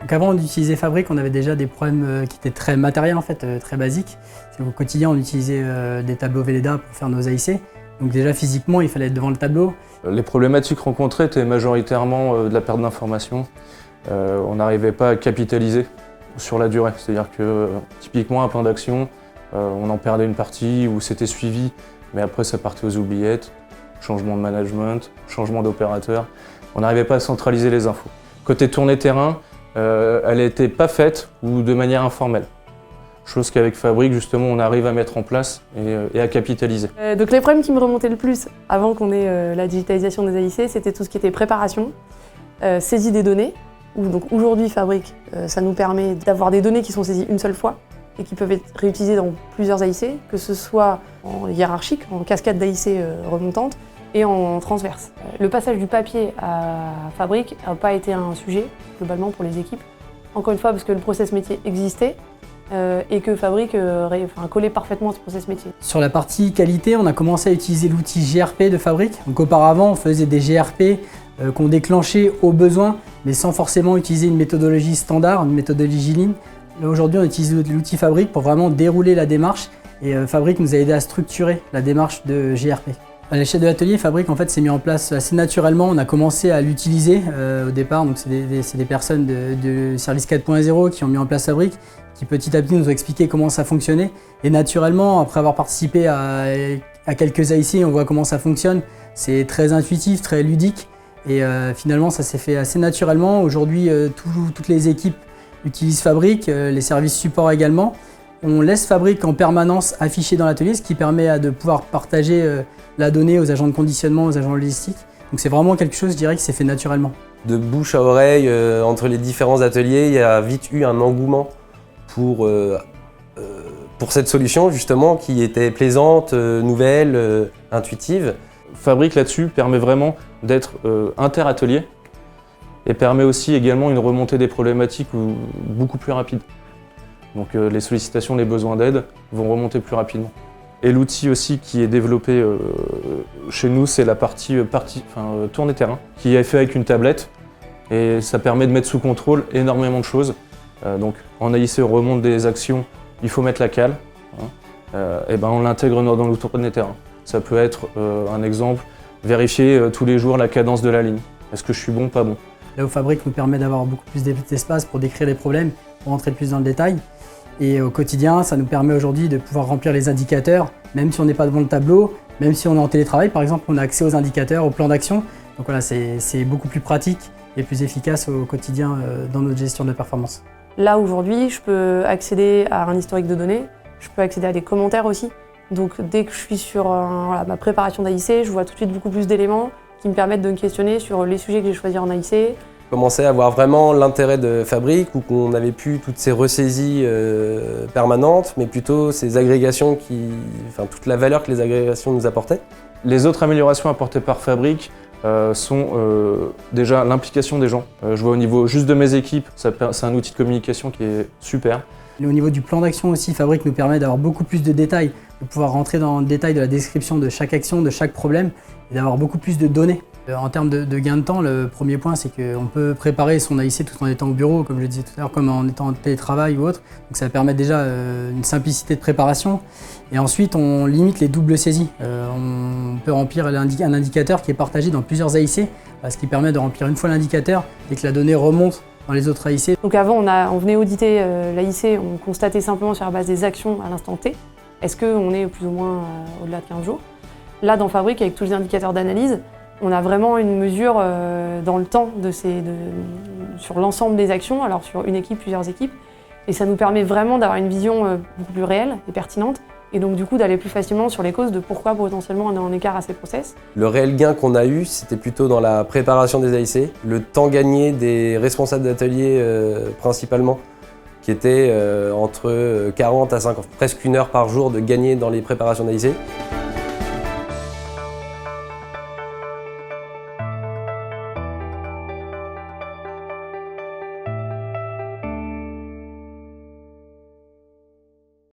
Donc avant d'utiliser Fabric, on avait déjà des problèmes qui étaient très matériels en fait, très basiques. Au quotidien, on utilisait des tableaux Velleda pour faire nos AIC. Donc déjà physiquement, il fallait être devant le tableau. Les problématiques rencontrées étaient majoritairement de la perte d'informations. On n'arrivait pas à capitaliser sur la durée. C'est-à-dire que typiquement un plan d'action, on en perdait une partie ou c'était suivi, mais après ça partait aux oubliettes. Changement de management, changement d'opérateur. On n'arrivait pas à centraliser les infos. Côté tournée terrain, elle n'était pas faite ou de manière informelle. Chose qu'avec Fabric, justement, on arrive à mettre en place et à capitaliser. Donc les problèmes qui me remontaient le plus avant qu'on ait la digitalisation des AIC, c'était tout ce qui était préparation, saisie des données. Donc aujourd'hui, Fabric, ça nous permet d'avoir des données qui sont saisies une seule fois et qui peuvent être réutilisées dans plusieurs AIC, que ce soit en hiérarchique, en cascade d'AIC remontante, et en transverse. Le passage du papier à Fabric n'a pas été un sujet, globalement, pour les équipes. Encore une fois, parce que le process métier existait et que Fabric collait parfaitement à ce process métier. Sur la partie qualité, on a commencé à utiliser l'outil GRP de Fabric. Donc auparavant, on faisait des GRP qu'on déclenchait au besoin, mais sans forcément utiliser une méthodologie standard, une méthodologie Lean. Là, aujourd'hui, on utilise l'outil Fabric pour vraiment dérouler la démarche et Fabric nous a aidé à structurer la démarche de GRP. À l'échelle de l'atelier, Fabric en fait, s'est mis en place assez naturellement. On a commencé à l'utiliser au départ. Donc c'est des personnes de Service 4.0 qui ont mis en place Fabric, qui petit à petit nous ont expliqué comment ça fonctionnait. Et naturellement, après avoir participé à quelques AIC, on voit comment ça fonctionne. C'est très intuitif, très ludique. Et finalement, ça s'est fait assez naturellement. Aujourd'hui, toutes les équipes utilisent Fabric, les services support également. On laisse Fabric en permanence affiché dans l'atelier, ce qui permet de pouvoir partager la donnée aux agents de conditionnement, aux agents logistiques. Donc c'est vraiment quelque chose, je dirais, qui s'est fait naturellement. De bouche à oreille, entre les différents ateliers, il y a vite eu un engouement pour cette solution justement qui était plaisante, nouvelle, intuitive. Fabric là-dessus permet vraiment d'être inter-atelier et permet aussi également une remontée des problématiques beaucoup plus rapide. Donc les sollicitations, les besoins d'aide vont remonter plus rapidement. Et l'outil aussi qui est développé chez nous, c'est la partie tournée terrain, qui est fait avec une tablette et ça permet de mettre sous contrôle énormément de choses. Donc en AIC, on remonte des actions, il faut mettre la cale, et ben on l'intègre dans le tournée terrain. Ça peut être un exemple, vérifier tous les jours la cadence de la ligne. Est-ce que je suis bon, pas bon? Là où Fabric nous permet d'avoir beaucoup plus d'espace pour décrire les problèmes, pour rentrer plus dans le détail. Et au quotidien, ça nous permet aujourd'hui de pouvoir remplir les indicateurs, même si on n'est pas devant le tableau, même si on est en télétravail, par exemple, on a accès aux indicateurs, au plan d'action. Donc voilà, c'est beaucoup plus pratique et plus efficace au quotidien dans notre gestion de la performance. Là, aujourd'hui, je peux accéder à un historique de données, je peux accéder à des commentaires aussi. Donc dès que je suis sur ma préparation d'AIC, je vois tout de suite beaucoup plus d'éléments qui me permettent de me questionner sur les sujets que j'ai choisis en AIC. Commençait à voir vraiment l'intérêt de Fabric, où on n'avait plus toutes ces ressaisies permanentes, mais plutôt ces agrégations, toute la valeur que les agrégations nous apportaient. Les autres améliorations apportées par Fabric sont déjà l'implication des gens. Je vois au niveau juste de mes équipes, c'est un outil de communication qui est super. Et au niveau du plan d'action aussi, Fabric nous permet d'avoir beaucoup plus de détails, de pouvoir rentrer dans le détail de la description de chaque action, de chaque problème, et d'avoir beaucoup plus de données. En termes de gain de temps, le premier point, c'est qu'on peut préparer son AIC tout en étant au bureau, comme je le disais tout à l'heure, comme en étant en télétravail ou autre. Donc ça permet déjà une simplicité de préparation. Et ensuite, on limite les doubles saisies. On peut remplir un indicateur qui est partagé dans plusieurs AIC, ce qui permet de remplir une fois l'indicateur et que la donnée remonte dans les autres AIC. Donc avant, on venait auditer l'AIC, on constatait simplement sur la base des actions à l'instant T. Est-ce qu'on est plus ou moins au-delà de 15 jours? Là, dans Fabric, avec tous les indicateurs d'analyse, on a vraiment une mesure dans le temps sur l'ensemble des actions, alors sur une équipe, plusieurs équipes. Et ça nous permet vraiment d'avoir une vision beaucoup plus réelle et pertinente. Et donc du coup d'aller plus facilement sur les causes de pourquoi potentiellement on est en écart à ces process. Le réel gain qu'on a eu, c'était plutôt dans la préparation des AIC, le temps gagné des responsables d'atelier principalement, qui était entre 40 à 50, presque 1 heure par jour de gagner dans les préparations d'AIC.